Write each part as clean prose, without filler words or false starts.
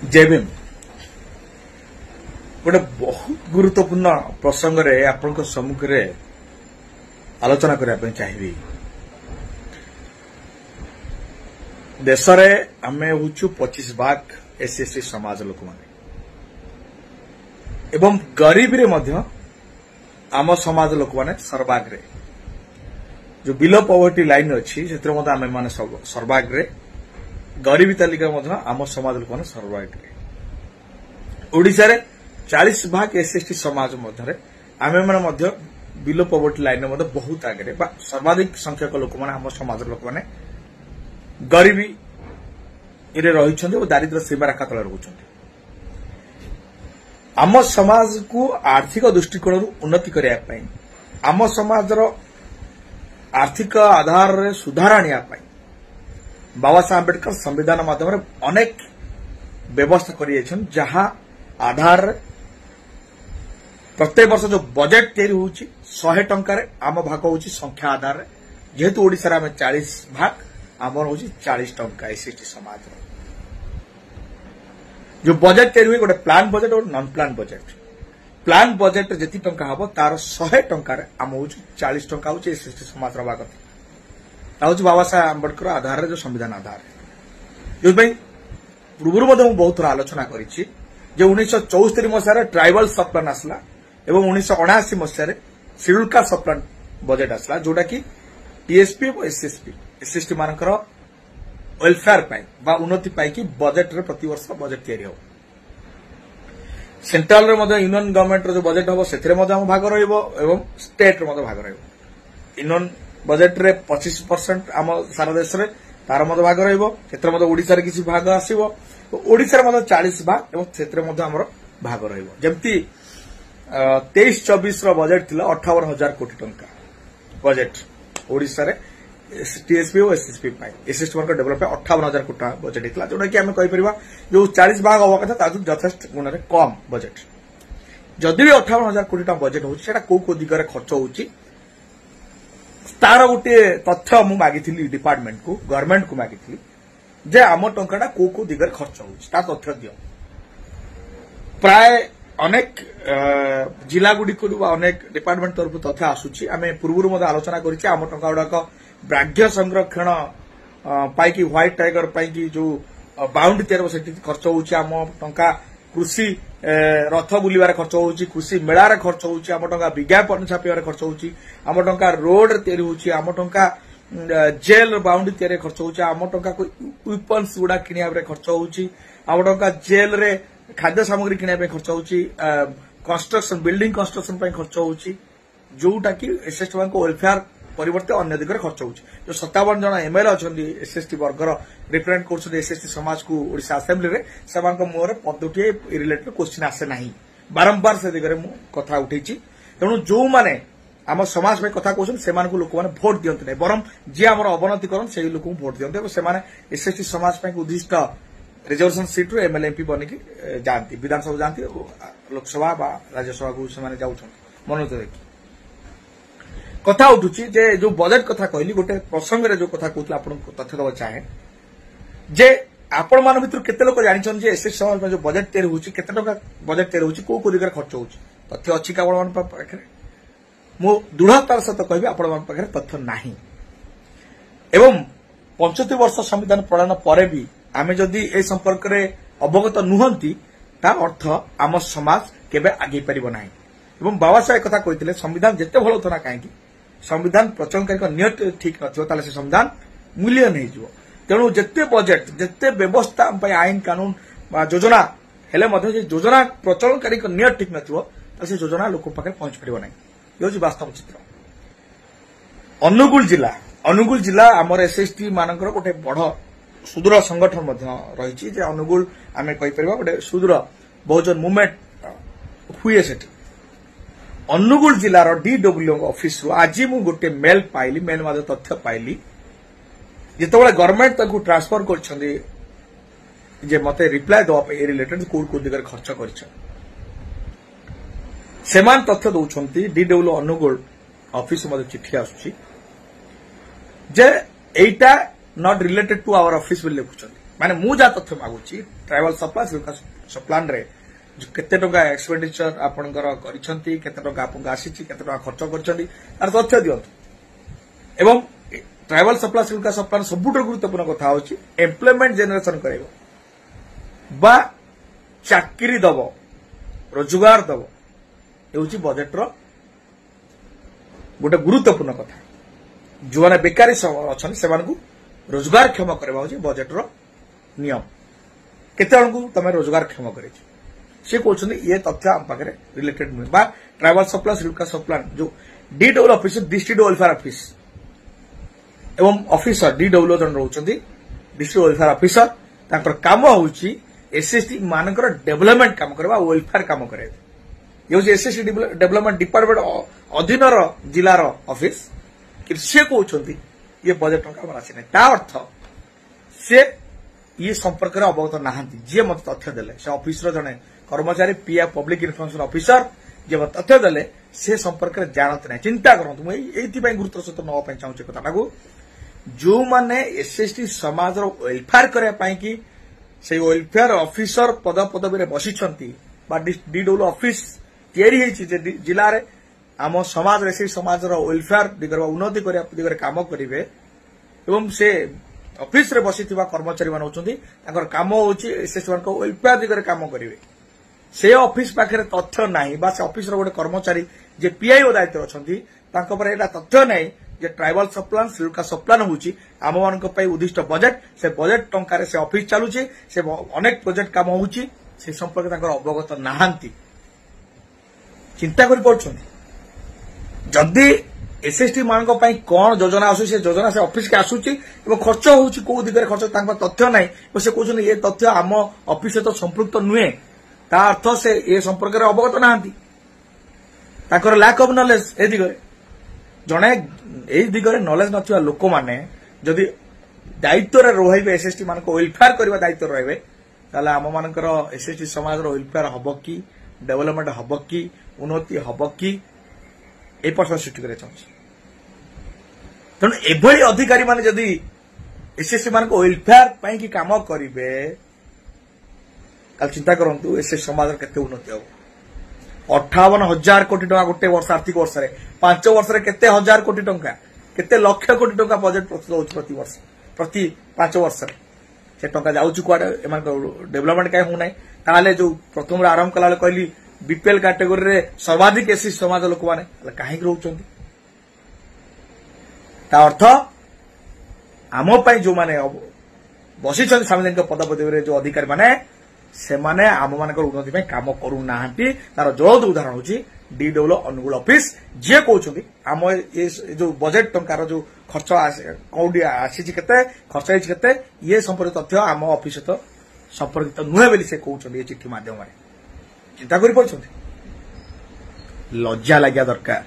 जय भीम गोटे बहुत गुरुत्वपूर्ण प्रसंग रे आपण सम्मुख रे आलोचना करने चाहिए। देश रे आमे होचु 25% एसएसटी समाज लोक माने एवं गरीब रे मध्य आम समाज लोक माने सर्वाग्रे जो बिलो पॉवर्टी लाइन अच्छी से आम माने सर्वाग्रे गरीबी तालिका मध्य आम समाज लोक माने सर्वाग्रे ओडिशा रे 40% एसएसटी समाज मध्य आमे माने मध्य बिलो पॉवर्टी लाइन मध्य बहुत आगे बा सर्वाधिक संख्यक लोक माने आम समाज लोक माने गरीबी इरे रहिछन्ते ओ दारिद्र्य सीमा रेखा तले रहउछन्ते। आम समाज को आर्थिक दृष्टिकोण उन्नति करिया पई आम समाज रो आर्थिक आधार रे सुधार आनिया पई बाबा साहेब अम्बेडकर संविधान माध्यम रे अनेक व्यवस्था करियछन जहां आधार प्रत्येक वर्ष जो बजेट तैयारी होउची 100 टंका रे आम भाग होउची संख्या आधार रे जेहेतु ओडिसा रे 40 भाग आमर होउची 40 टंका एसएसटी समाज रो जो बजेट तैयारी हुई गोटे प्लान बजेट और non plan budget plan budget जेती टंका हबो तार 100 टंका रे आम होउची 40 टंका होउची एसएसटी समाज रो भाग ताउची बाबा साहेब अम्बेडकर आधार रे जो संविधान आधार जो भाई पूर्व मध्य बहुत थोड़ा आलोचना करिछि जे 1974 मसिया ट्राइबल सब प्लान आसला एवं 1979 मसिया शेड्यूल कास्ट सब प्लान बजेट आसला जोटा कि टीएसपी और एसएसटी मानकर वेलफेयर पाई बा उन्नति पाई कि बजेट रे प्रति वर्ष बजेट तैयारी हो सेंट्रल रे मध्य यूनियन गवर्नमेंट रो जो बजेट हबो सेथिरे मध्य हम भाग रहइबो एवं स्टेट रे मध्य भाग रहइबो। यूनियन बजेट रे 25% आम सारा देश रे तार मध्य भाग रहइबो क्षेत्र मध्य ओडिसा रे किछि भाग आसीबो ओडिसा रे मध्य 40 भाग एवं क्षेत्र मध्य हमर भाग रहइबो जेमति 23-24 रो बजेट थिला 58,000 कोटी टंका बजेट ओडिसा रे टीएसपी और एसएसपी पाई एसएसटी वर्क डेवलप 58,000 कोटी बजेट हितला जोटा कि हमें कहि परिबा जो 40 भाग हवा कथा ताजु जथेष्ट गुण रे कम बजेट जदि भी 58,000 कोटी टंका बजेट होउची सेटा को दिगरे खर्च होउची तार गोटे तथ्य मु मागिथिली डिपार्टमेंट को गवर्नमेंट को मागिथिली जे आम टंकाटा को दिगरे खर्च होउची ता तथ्य दियो। प्राय अनेक जिला गुडी को अनेक डिपार्टमेंट तरफ तथ्य आसुची आमे पूर्वरु मद आलोचना करिछि आम टंका गुडाक ब्राघ्य संरक्षण पाई कि व्हाइट टाइगर पाई कि जो बाउंड्री तैयार सेठी खर्च होउची आम टंका कृषि रथ बुलिबार खर्च होउची कृषि मेला रे खर्च होउची आम टंका विज्ञापन छापिबार खर्च होउची आम टंका रोड तैयारी होउची आम टंका जेल बाउंड्री तैयारी खर्च होउची आम टंका को वेपन्स गुडा किनिया रे खर्च होउची आम टंका जेल रे खाद्य सामग्री किनिया पे खर्च होउची कंस्ट्रक्शन बिल्डिंग कंस्ट्रक्शन पे खर्च होउची जोटा कि एसएसटी बैंक वेलफेयर परिवर्ते अन्य दिगरे खर्च होउची जो 57 जन एमएलए अछंदी एसएसटी वर्गर रिप्रेजेंट करछन एसएसटी समाज को ओडिशा असेंबली रे समान को मोरे पदोटी रिलेटेड क्वेश्चन आसे नाही बारंबार से दिगरे मु कथा उठैची तेनु जो माने आम समाज में कथा कहछन सेमान को लोक माने वोट दियंते नै बरम जे हमर अवनति करन सेही लोक को वोट दियंते से माने एसएसटी समाज पे उद्दिष्ट रिजर्वेशन सीट रो एमएलए एमपी बनि कि जानती विधानसभा जानती लोकसभा बा राज्यसभा को से माने जाउछन मनोज देखि कथा उठुची जे जो बजेट कथा कहली गोटे प्रसंग रे जो कथा कहतला आपन तथ्य दबा चाहे जे आपण मान भितर केते लोक जानिछन जे एसएस समाज में जो बजेट तैयारी होची केते टका बजेट तैयारी होची को दिगरे खर्च होची तथ्य अछि का आपण मान पाखरे मो दृढ़तार सहित कहबी आपण मान पाखरे तथ्य नाही एवं 75 वर्ष संविधान प्रणायन परे भी आमे जदि ए संपर्क रे अवगत नुहंती ता अर्थ आम समाज केबे आगे परिबो नाही एवं बाबा साहेब कथा कहिथिले संविधान जेते भलो थना काहे कि संविधान प्रचलनकारी को नियत ठीक नथियो ताले से संविधान मूल्य नहीं जिवो तेणु जेते बजेट जेते व्यवस्था पय आईन कानून बा योजना हेले मध्ये जे योजना प्रचलनकारी को नियत ठीक नथियो ताले से योजना लोक पाखे पहुंच परिबो नाही योजी वास्तव चित्र। अनुगुल जिला हमर एसएसटी मानकर गोटे बड़ सुदूर संगठन मध्ये रहिछि जे अनुगुल आमे कहि परिबा गोटे सुदूर बहुजन मूवमेंट हुए सेठी अनुगुल जिलार डीडब्ल्यू ऑफिस रो आज मु गोटे मेल पाइली मेल मध्ये तथ्य पाइली जेतबेले गवर्नमेंट ताकू ट्रांसफर करछन्दी जे मते रिप्लाई दवा पे रिलेटेड को दिगर खर्च करछ सेमान तथ्य दउछन्ती डीडब्ल्यू अनुगुल ऑफिस मध्ये चिट्ठी आसुची जे एटा not related to our office बोली लिखुछन्ती माने मु जा तथ्य मागुची ट्राइबल सप्लान रे केते टका एक्सपेंडिचर आपनकर करिसंती केते टका आपन आसीची केते टका खर्च करछंती तार तथ्य दियंतु एवं ट्राइबल सप्लान सबुठ गुरुत्वपूर्ण कथा होची एम्प्लॉयमेंट जनरेशन करेबो बा चाकरी दब रोजगार दब एउची बजेट रो गोटे गुरुत्वपूर्ण कथा जो माने बेकारी अछन से मानकु रोजगार क्षम करबा होची बजेट रो नियम केते जन को तमे रोजगार क्षम करे से कहउछन ये तथ्य हम पाखरे रिलेटेड नुहे बा ट्राइबल सप्लान जो DW office district welfare office एवं ऑफिसर डीडब्ल्यू जन रहउछंती डिस्ट्रिक्ट वेलफेयर ऑफिसर ताकर काम होउची एसएसटी मानकर डेवलपमेंट काम करबा वेलफेयर काम करे ये एसएसटी डेवलपमेंट डिपार्टमेंट अधीन जिलार ऑफिस कि से कहउछंती ये बजेट टंका राशि नै ता अर्थ से ये संपर्क में अवगत नहांती जी मत तथ्य देले से ऑफिस जने कर्मचारी पीएफ पब्लिक इन्फॉर्मेशन ऑफिसर जे मत तथ्य देले से संपर्क में जानते ना चिंता करंतु मैं एथि पय गुरुत्व सहित नवा पय चाहूचे कथा को जो माने एसएसटी समाज रो वेलफेयर करे पय कि से वेलफेयर ऑफिसर पद पदवी रे बसिछंती बा डीडब्ल्यू ऑफिस तयारी हेछि जे जिला रे आम समाज रे से समाज रो वेलफेयर दिगर उन्नति करे दिगर काम करिवे एवं से ऑफिस रे बसी कर्मचारी मान होचंती ताकर काम होची एसएसटी मान को वेलफेयर दिगरे काम करिवे से ऑफिस पाखरे तथ्य नाही बा से ऑफिस रो गोटे कर्मचारी जे पीआईओ दायित्व अछंती तांको पर एटा तथ्य नाही जे ट्राइबल सप्लान श्रीलंका सप्लान होची आम मान को पय उद्दिष्ट बजेट से बजेट टंका रे से ऑफिस चालुची से अनेक प्रोजेक्ट काम होची से संपर्क तांकर अवगत नाहांती चिंता करि पड़छंती जदी एसएसटी मान कौन योजना आसु से योजना से ऑफिस के आसुची एवं खर्च होउची को दिगरे खर्च तांका तथ्य नाही से कहउछन ये तथ्य आम ऑफिस तो संपृक्त नुहे ता अर्थ से ए संपर्क रे अवगत नाहांती ताकर लैक ऑफ नॉलेज ए दिगरे जणे ए दिगरे नॉलेज नथिया लोक माने जदी दायित्व रे रहइबे एसएसटी मान को वेलफेयर करबा दायित्व रहइबे ताले आम मानकर एसएसटी समाज रो वेलफेयर हबो की डेवलपमेंट हबो की उन्नति हबो की ए प्रश्न सृष्टि करे चाहूँ तेणु एभली अधिकारी माने जदि एसएससी मान को वेलफेयर पई की काम करिवे कल चिंता करंतु एसएससी समाज केते उन्नति हो 58,000 कोटी टका गोटे वर्ष आर्थिक वर्ष रे 5 वर्ष रे केते हजार कोटी टका केते लक्ष कोटी टका बजेट प्रस्तुत होउछ प्रति वर्ष प्रति 5 वर्ष रे से टका जाउछ कुआडे एमान डेवलपमेंट काई हो नै ताले जो प्रथम रे आरंभ कला कहली बीपीएल कैटेगरी रे सर्वाधिक एसएससी समाज लोक माने काहे रहउछंती ता अर्थ आम पई जो माने बसी सार्वजनिक पद पदवी रे जो अधिकारी माने से माने आम मानकर उन्नति पई काम करू नाहंती तार जलद उदाहरण होची डीडब्ल्यू अनुगुल ऑफिस जे कहउछंती आम ए जो बजेट टंकार जो खर्च कौडी आसी केते खर्च आइछ केते ये संपर्कित तथ्य आम ऑफिस तो संपर्कित नुहे बेली से कहउछंती ए चिट्ठी माध्यम रे चिंता करि पड़छंती लज्जा लाग्या दरकार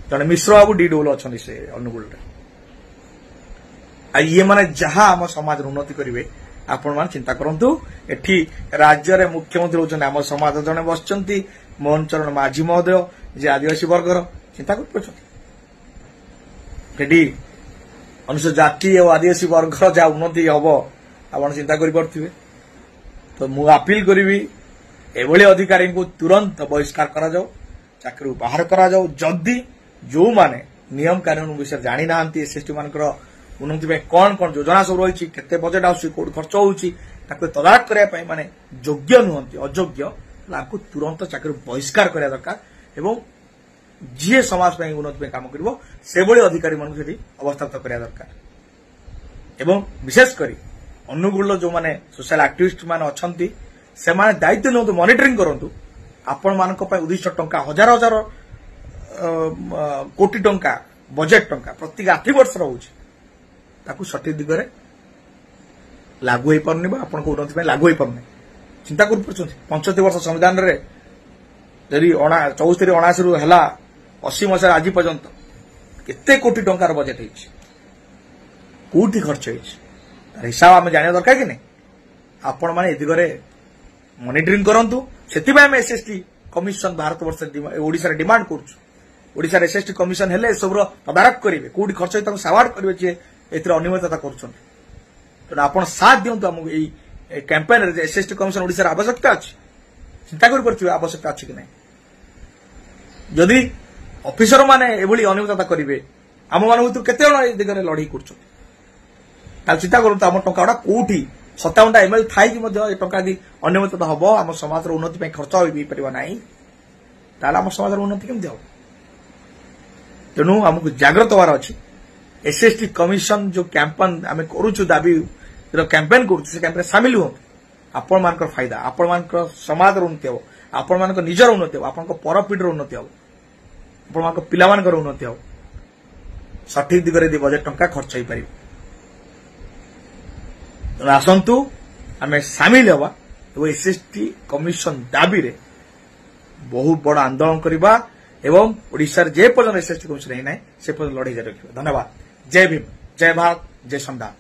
जने मिश्र बाबू डीडब्ल्यू अछंती से अनुगुल रे आ ये माने जहा आम समाज उन्नति करिवे आपण मान चिंता करंतु एठी राज्य रे मुख्यमंत्री होचन आम समाज जने बसचंती मोहन चरण माझी महोदय जे आदिवासी वर्गर चिंता कर पछंती एठी अनुसूचित जाति और आदिवासी वर्गर जा उन्नति हबो आपण चिंता करि पड़थिबे तो मु अपील करिवि एभली अधिकारी को तुरंत बहिष्कार करा जाओ चाकरी बाहर करा जाओ जदि जो माने नियम कानून विषय जानी नांती एसएसटी मानकर उन्नति में कौन कौन योजना सब रही केते बजेट आउची कोड खर्च होउची ताको तदारक करया पई माने योग्य नुहंती अयोग्य लाको तुरंत चाकरी बहिष्कार करया दरकार एवं जे समाज पई उन्नति में काम करबो से बळे अधिकारी मन सेठी अवस्थापित करया दरकार एवं विशेष करी अनुगुल जो माने सोशल एक्टिविस्ट माने अछंती से माने दायित्व नंतु मॉनिटरिंग करंतु आपण मानक पई उद्दिष्ट टंका हजार हजार कोटी टंका बजेट टंका प्रति आर्थिक वर्ष रहउची ताकू सठिक दिगरे लागू होई परनी बा आपण को उन्नति में लागू होई परनी चिंता कर पछंती 75 वर्ष संविधान रे जरी 74 79 रु हला 80 मसा आज पर्यंत केते कोटी टंकार बजेट हेछि कोटी खर्च हेछि हिसाब हम जानिया दरकार कि नै आपण माने ए दिगरे मॉनिटरिंग करंतु सेति बा हम एसएसटी कमिशन भारत वर्ष ओडिसा रे डिमांड करछु ओडिसा रे एसएसटी कमिशन हेले सबरो तदारक करिवे कोटी खर्च ताको सावार्ड करिवे जे एतिर अनियमितता करछन तो आपण साथ दियंतु हम एई कैंपेन एसएसटी कमिशन ओडिशार आवश्यकता अच्छी चिंता कर आवश्यकता अच्छी कि नहीं जदि ऑफिसर माने एभली अनियमितता करेंगे आम मान केते जन दिगरे लड़ाई कर चिंता करूँ आम टंका कौटी 57टा एमएल थाई टंका यदि अनियमितता हम आम समाज उन्नति खर्च हो ना आम समाज उन्नति केमती हम तेणु आमको जागृत हवार अच्छी एसएसटी कमिशन जो कैंपेन आम करुचु दाबी कैंपेन करुचु कैंपेन सामिल हूँ आपण मान फायदा आपण मान समाज उन्नति हम आपण मान निजर उन्नति हम आपण परपीढ़ उन्नति हम आपण मान पिला उन्नति हम सठिक दिगरे यदि बजेट टंका खर्च हो पार आसतु आम सामिल हवा एसएसटी कमिशन दाबी रे बहुत बड़ आंदोलन करवा एवं ओडिशा जे पर्यटन एसएसटी कमिशन है से पर्यटन लड़ाई जारी रखा। धन्यवाद। जय भीम, जय भारत, जय संविधान।